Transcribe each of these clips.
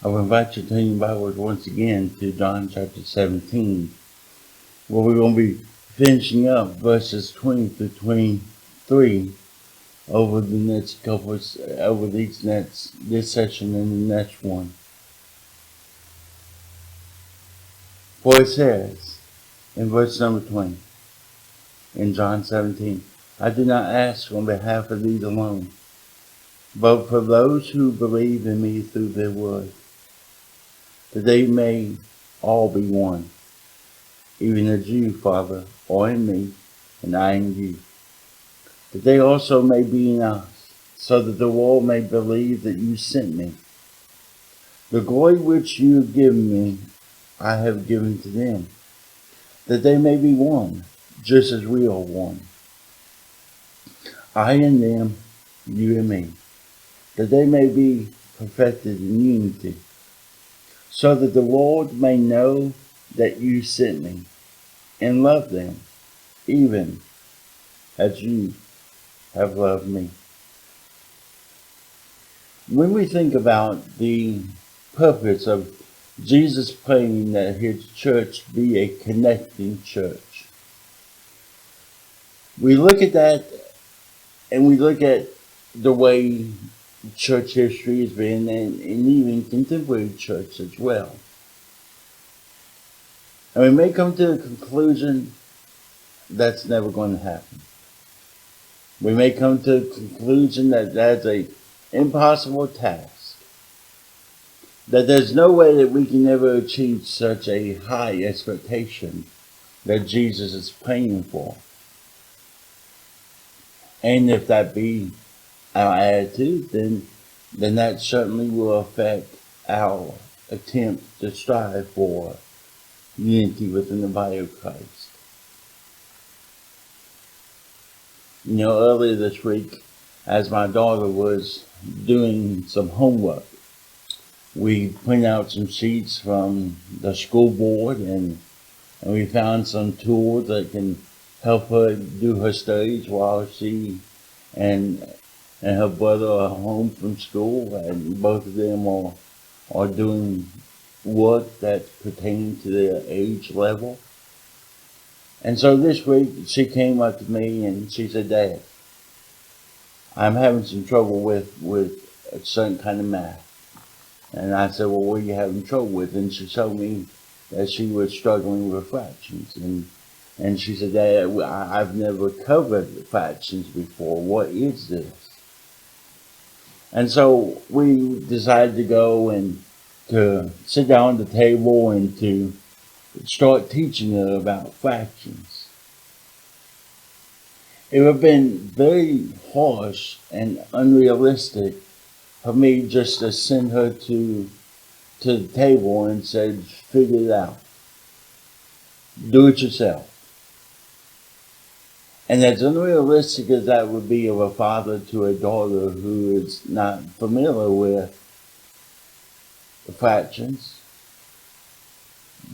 I will invite you to turn your Bibles once again to John chapter 17, where we're going to be finishing up verses 20 through 23 over this session and the next one. For it says in verse number 20 in John 17, I do not ask on behalf of these alone, but for those who believe in me through their word, that they may all be one, even as you, Father, are in me, and I in you, that they also may be in us, so that the world may believe that you sent me. The glory which you have given me, I have given to them, that they may be one, just as we are one. I in them, you in me, that they may be perfected in unity, so that the world may know that you sent me and love them, even as you have loved me. When we think about the purpose of Jesus praying that his church be a connecting church, we look at that and we look at the way church history has been, and even contemporary church as well. And we may come to the conclusion that's never going to happen. We may come to the conclusion that that's an impossible task, that there's no way that we can ever achieve such a high expectation that Jesus is praying for. And if that be our attitude, then that certainly will affect our attempt to strive for unity within the body of Christ. You know, earlier this week, as my daughter was doing some homework, we printed out some sheets from the school board, and we found some tools that can help her do her studies while she and her brother are home from school, and both of them are doing work that's pertaining to their age level. And so this week she came up to me and she said, Dad, I'm having some trouble with a certain kind of math. And I said, well, what are you having trouble with? And she told me that she was struggling with fractions. And she said, Dad, I've never covered fractions before. What is this? And so we decided to go and to sit down at the table and to start teaching her about fractions. It would have been very harsh and unrealistic for me just to send her to the table and say, figure it out. Do it yourself. And as unrealistic as that would be of a father to a daughter who is not familiar with the fractions,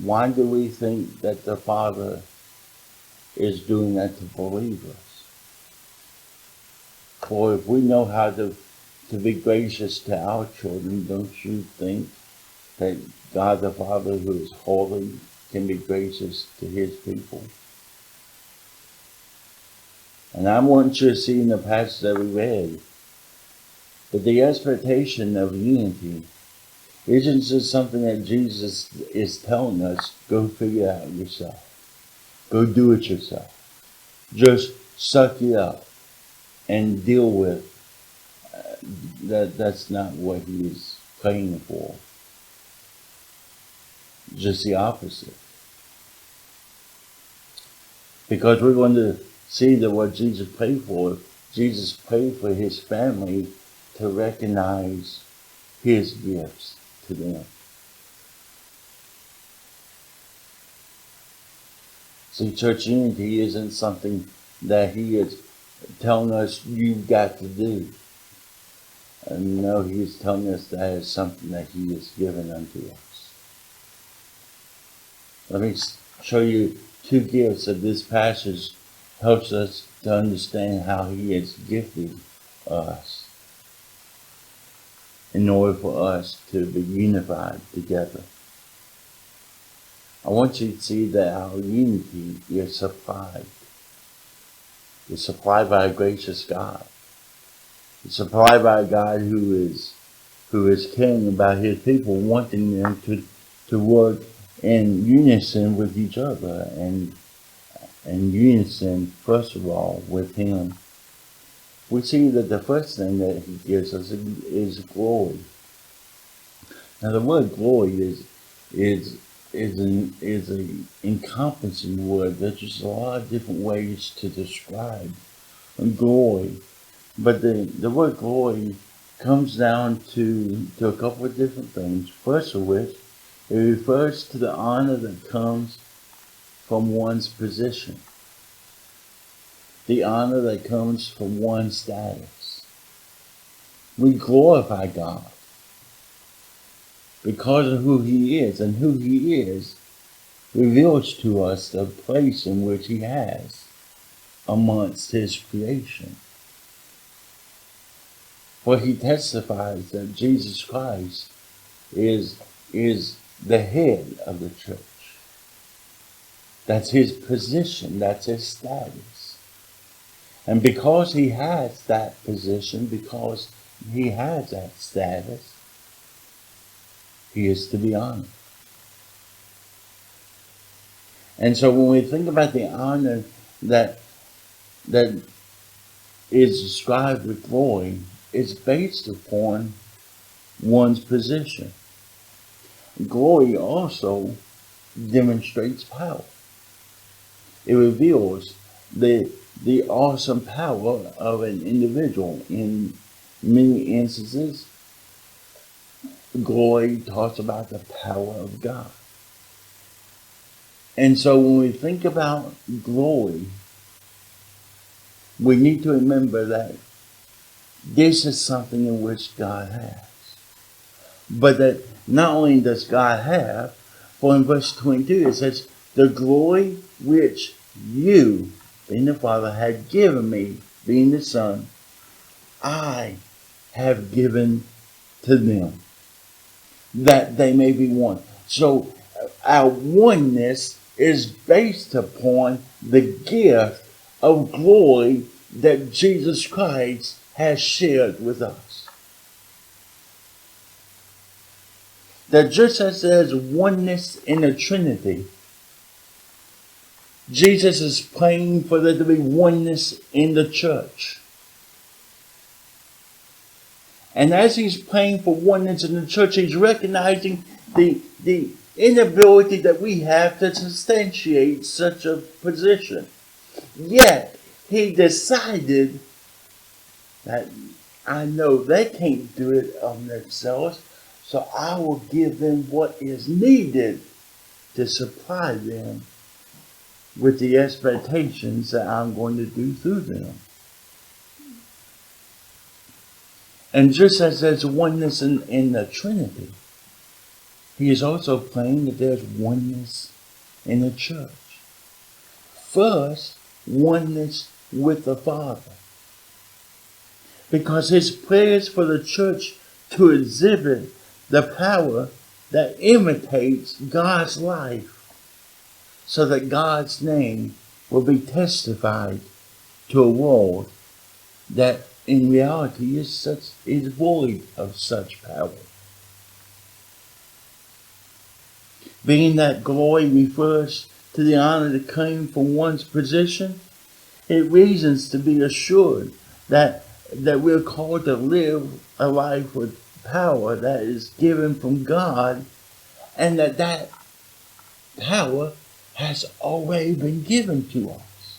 why do we think that the Father is doing that to believers? For if we know how to be gracious to our children, don't you think that God the Father, who is holy, can be gracious to his people. And I want you to see in the passage that we read that the expectation of unity isn't just something that Jesus is telling us, go figure it out yourself. Go do it yourself. Just suck it up and deal with that's not what he is praying for. Just the opposite. Because we're going to see that what Jesus prayed for, Jesus prayed for his family to recognize his gifts to them. See, church unity isn't something that he is telling us you've got to do. And no, he is telling us that is something that he has given unto us. Let me show you two gifts that this passage helps us to understand how he has gifted us in order for us to be unified together. I want you to see that our unity is supplied. It's supplied by a gracious God. It's supplied by a God who is caring about his people, wanting them to work in unison with each other and unison, first of all, with him. We see that the first thing that he gives us is glory. Now the word glory is an encompassing word. There's just a lot of different ways to describe glory. But the word glory comes down to a couple of different things. First of which, it refers to the honor that comes from one's position. The honor that comes from one's status. We glorify God because of who he is, and who he is reveals to us the place in which he has amongst his creation. For he testifies that Jesus Christ is the head of the church. That's his position, that's his status. And because he has that position, because he has that status, he is to be honored. And so when we think about the honor that is described with glory, it's based upon one's position. Glory also demonstrates power. It reveals the awesome power of an individual. In many instances, glory talks about the power of God. And so when we think about glory, we need to remember that this is something in which God has. But that not only does God have, for in verse 22 it says, the glory which you, being the Father, had given me, being the Son, I have given to them, that they may be one. So our oneness is based upon the gift of glory that Jesus Christ has shared with us. That just as there's oneness in the Trinity, Jesus is praying for there to be oneness in the church. And as he's praying for oneness in the church, he's recognizing the inability that we have to substantiate such a position. Yet, he decided that I know they can't do it of themselves, so I will give them what is needed to supply them with the expectations that I'm going to do through them. And just as there's oneness in the Trinity, he is also praying that there's oneness in the church. First, oneness with the Father. Because his prayers for the church to exhibit the power that imitates God's life so that God's name will be testified to a world that in reality is void of such power. Being that glory refers to the honor that came from one's position, it reasons to be assured that we're called to live a life with power that is given from God, and that power has already been given to us.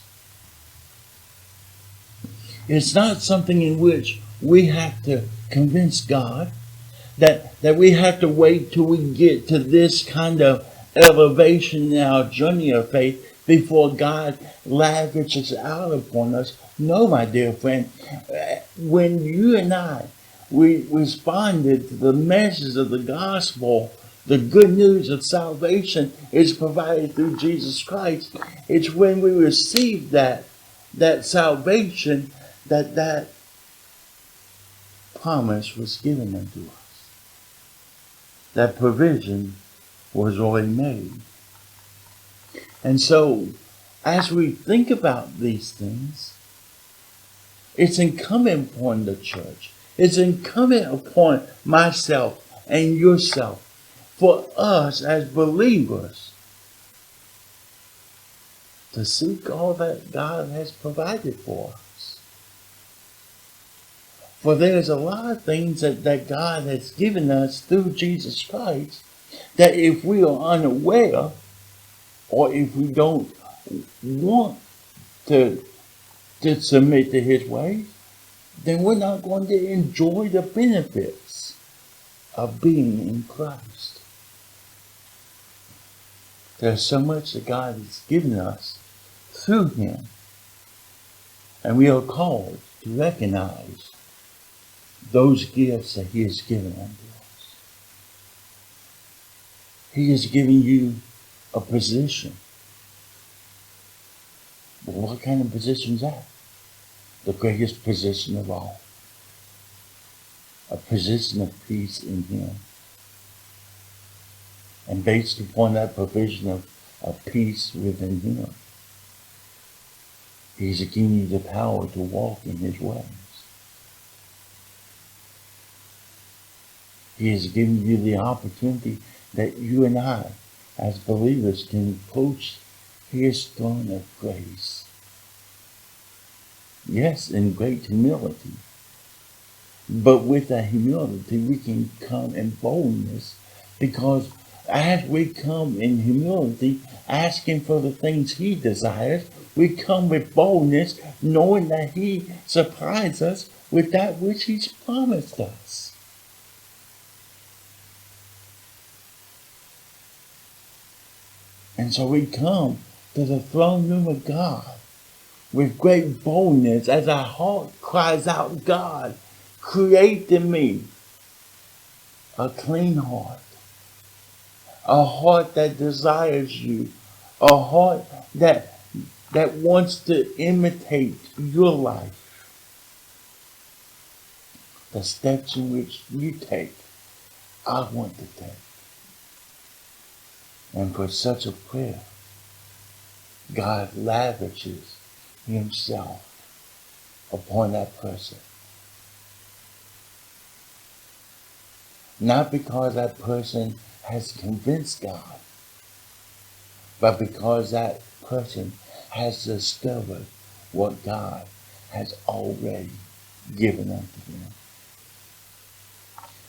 It's not something in which we have to convince God, that we have to wait till we get to this kind of elevation in our journey of faith before God lavishes out upon us. No, my dear friend, when you and we responded to the message of the gospel, the good news of salvation is provided through Jesus Christ. It's when we receive that salvation that promise was given unto us. That provision was already made. And so, as we think about these things, it's incumbent upon the church, it's incumbent upon myself and yourself, for us as believers to seek all that God has provided for us. For there's a lot of things that God has given us through Jesus Christ that if we are unaware, or if we don't want to submit to His ways, then we're not going to enjoy the benefits of being in Christ. There's so much that God has given us through Him, and we are called to recognize those gifts that He has given unto us. He has given you a position. Well, what kind of position is that? The greatest position of all. A position of peace in Him. And based upon that provision of peace within Him, He's given you the power to walk in His ways. He has given you the opportunity that you and I, as believers, can approach His throne of grace. Yes, in great humility. But with that humility, we can come in boldness, because as we come in humility, asking for the things He desires, we come with boldness, knowing that He supplies us with that which He's promised us. And so we come to the throne room of God with great boldness as our heart cries out, God, create in me a clean heart, a heart that desires you, a heart that wants to imitate your life, the steps in which you take, I want to take. And for such a prayer, God lavishes Himself upon that person. Not because that person has convinced God, but because that person has discovered what God has already given unto him.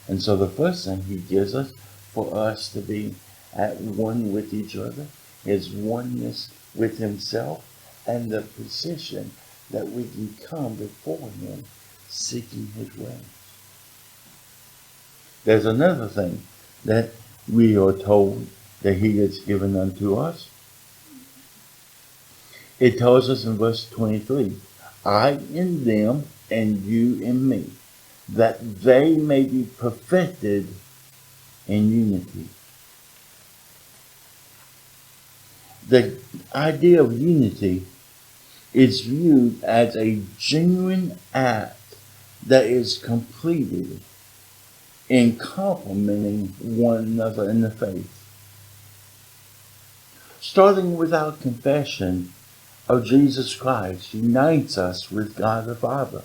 And so the first thing He gives us for us to be at one with each other is oneness with Himself, and the position that we can come before Him seeking His ways. There's another thing that we are told that He has given unto us. It tells us in verse 23, I in them and you in me, that they may be perfected in unity. The idea of unity is viewed as a genuine act that is completed in complementing one another in the faith. starting with our confession of Jesus Christ, unites us with God the Father.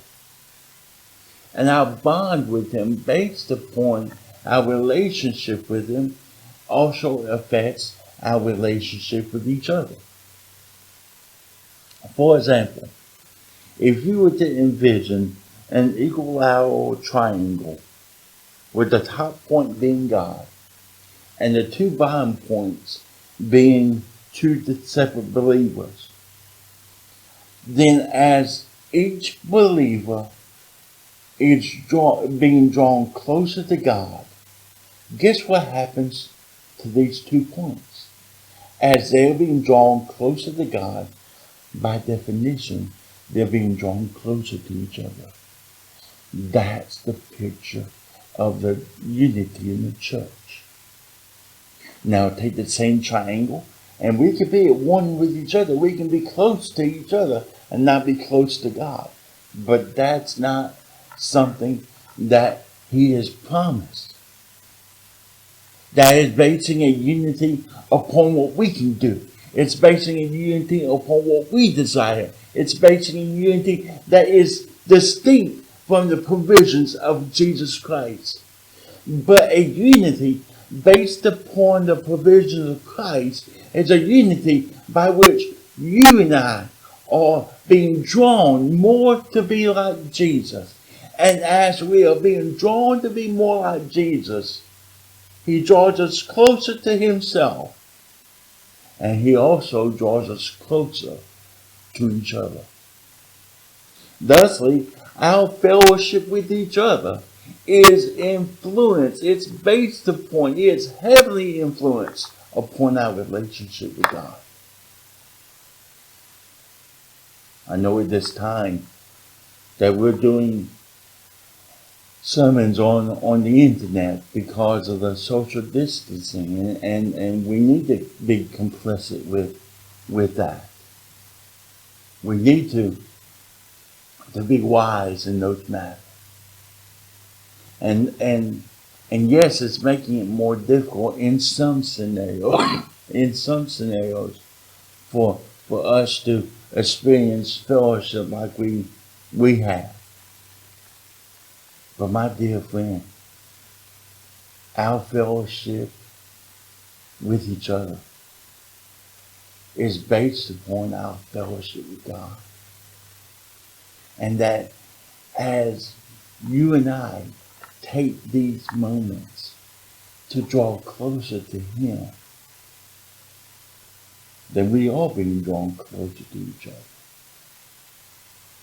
And our bond with Him, based upon our relationship with Him, also affects our relationship with each other. For example, if you were to envision an equilateral triangle with the top point being God and the two bottom points being two separate believers, then as each believer is being drawn closer to God, guess what happens to these 2 points? As they're being drawn closer to God, by definition, they're being drawn closer to each other. That's the picture of the unity in the church. Now take the same triangle, and we can be at one with each other. We can be close to each other and not be close to God. But that's not something that He has promised. That is basing a unity upon what we can do. It's basing a unity upon what we desire. It's basing a unity that is distinct from the provisions of Jesus Christ. But a unity based upon the provisions of Christ is a unity by which you and I are being drawn more to be like Jesus. And as we are being drawn to be more like Jesus, He draws us closer to Himself. And He also draws us closer to each other. Thusly, our fellowship with each other is influenced. It's based upon, it's heavily influenced upon our relationship with God. I know at this time that we're doing sermons on the internet because of the social distancing, and we need to be complicit with that. We need to be wise in those matters. And yes, it's making it more difficult in some scenarios. In some scenarios, for us to experience fellowship like we have. But my dear friend, our fellowship with each other is based upon our fellowship with God. And that as you and I take these moments to draw closer to Him, then we are being drawn closer to each other.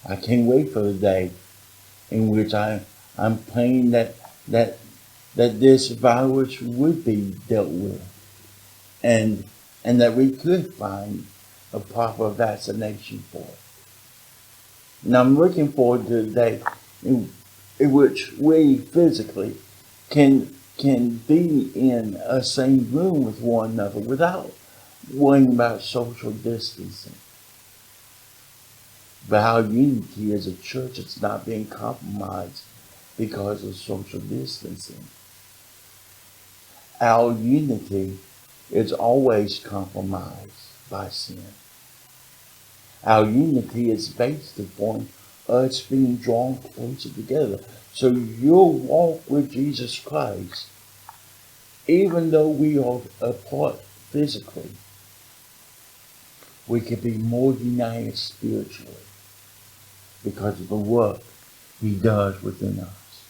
I can't wait for the day in which I'm praying that this virus would be dealt with, and that we could find a proper vaccination for it. And I'm looking forward to the day in which we physically can be in a same room with one another without worrying about social distancing. But our unity as a church is not being compromised because of social distancing. Our unity is always compromised by sin. Our unity is based upon us being drawn closer together. So your walk with Jesus Christ, even though we are apart physically, we can be more united spiritually because of the work He does within us.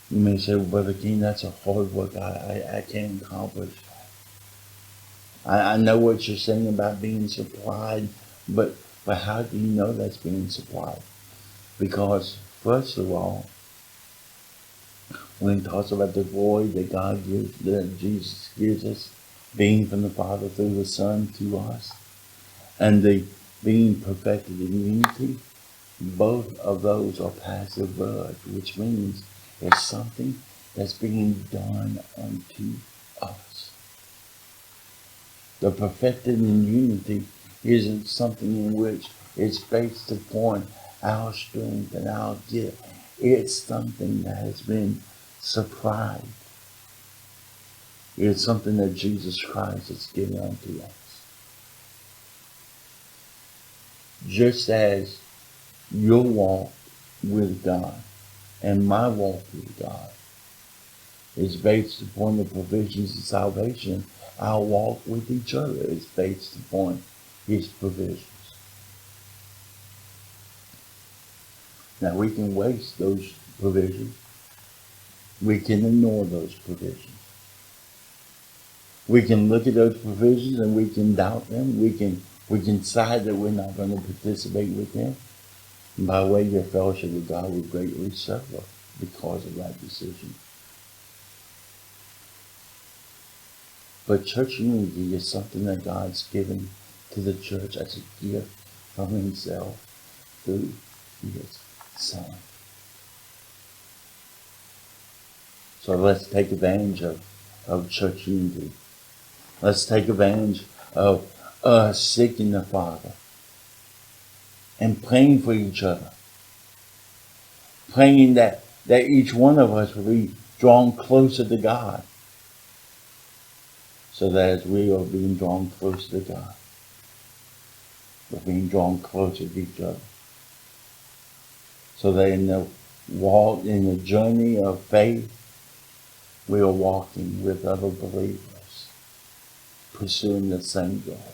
You may say, well, Brother King, that's a hard work. I can't accomplish. I know what you're saying about being supplied, but how do you know that's being supplied? Because, first of all, when it talks about the glory that God gives, that Jesus gives us, being from the Father through the Son to us, and the being perfected in unity, both of those are passive verbs, which means it's something that's being done unto us. The perfected in unity isn't something in which it's based upon our strength and our gift. It's something that has been supplied. It is something that Jesus Christ has given unto us. Just as your walk with God and my walk with God is based upon the provisions of salvation, our walk with each other is based upon His provisions. Now we can waste those provisions. We can ignore those provisions. We can look at those provisions and we can doubt them. We can decide that we're not going to participate with them. And by way of your fellowship with God, we greatly suffer because of that decision. But church unity is something that God's given to the church as a gift from Himself through His Son. So let's take advantage of church unity. Let's take advantage of us seeking the Father and praying for each other. Praying that each one of us will be drawn closer to God. So that as we are being drawn closer to God, we're being drawn closer to each other. So that in the journey of faith, we are walking with other believers, pursuing the same goal.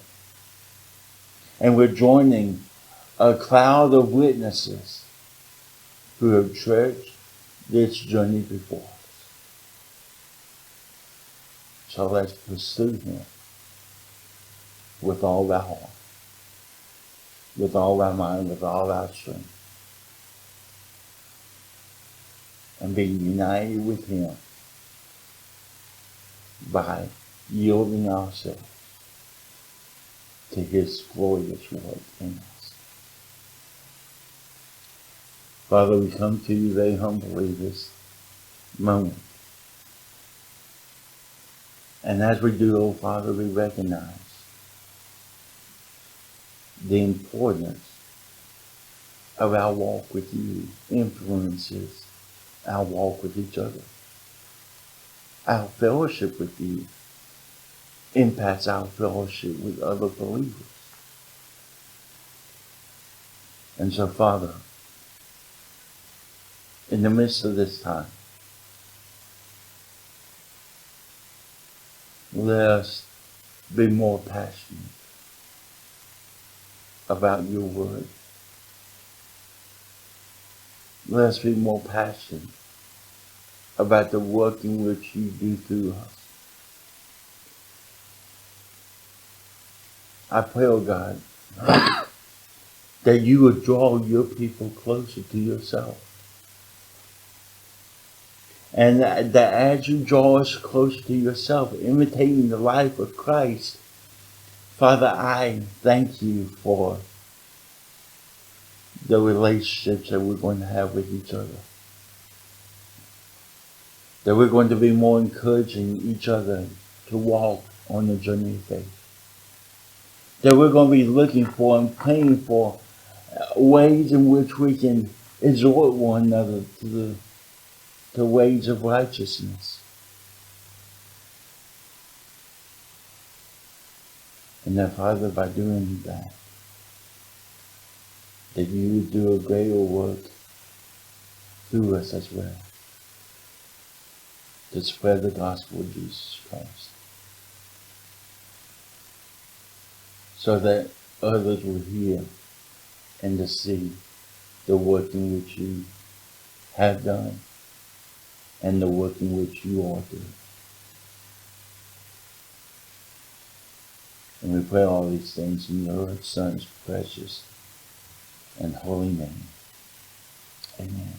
And we're joining a cloud of witnesses who have treasured this journey before us. So let's pursue Him with all our heart, with all our mind, with all our strength. And be united with Him by yielding ourselves to His glorious work in us. Father, we come to You very humbly this moment. And as we do, oh Father, we recognize the importance of our walk with You influences our walk with each other. Our fellowship with You impacts our fellowship with other believers. And so, Father, in the midst of this time, let us be more passionate about Your word. Let us be more passionate about the work in which You do through us. I pray, oh God, that You would draw Your people closer to Yourself. And that as You draw us closer to Yourself, imitating the life of Christ, Father, I thank You for the relationships that we're going to have with each other. That we're going to be more encouraging each other to walk on the journey of faith. That we're going to be looking for and praying for ways in which we can exhort one another to the ways of righteousness. And that, Father, by doing that You would do a greater work through us as well, to spread the gospel of Jesus Christ, so that others will hear and to see the work in which You have done and the work in which You are doing. And we pray all these things in Your Son's precious and holy name. Amen.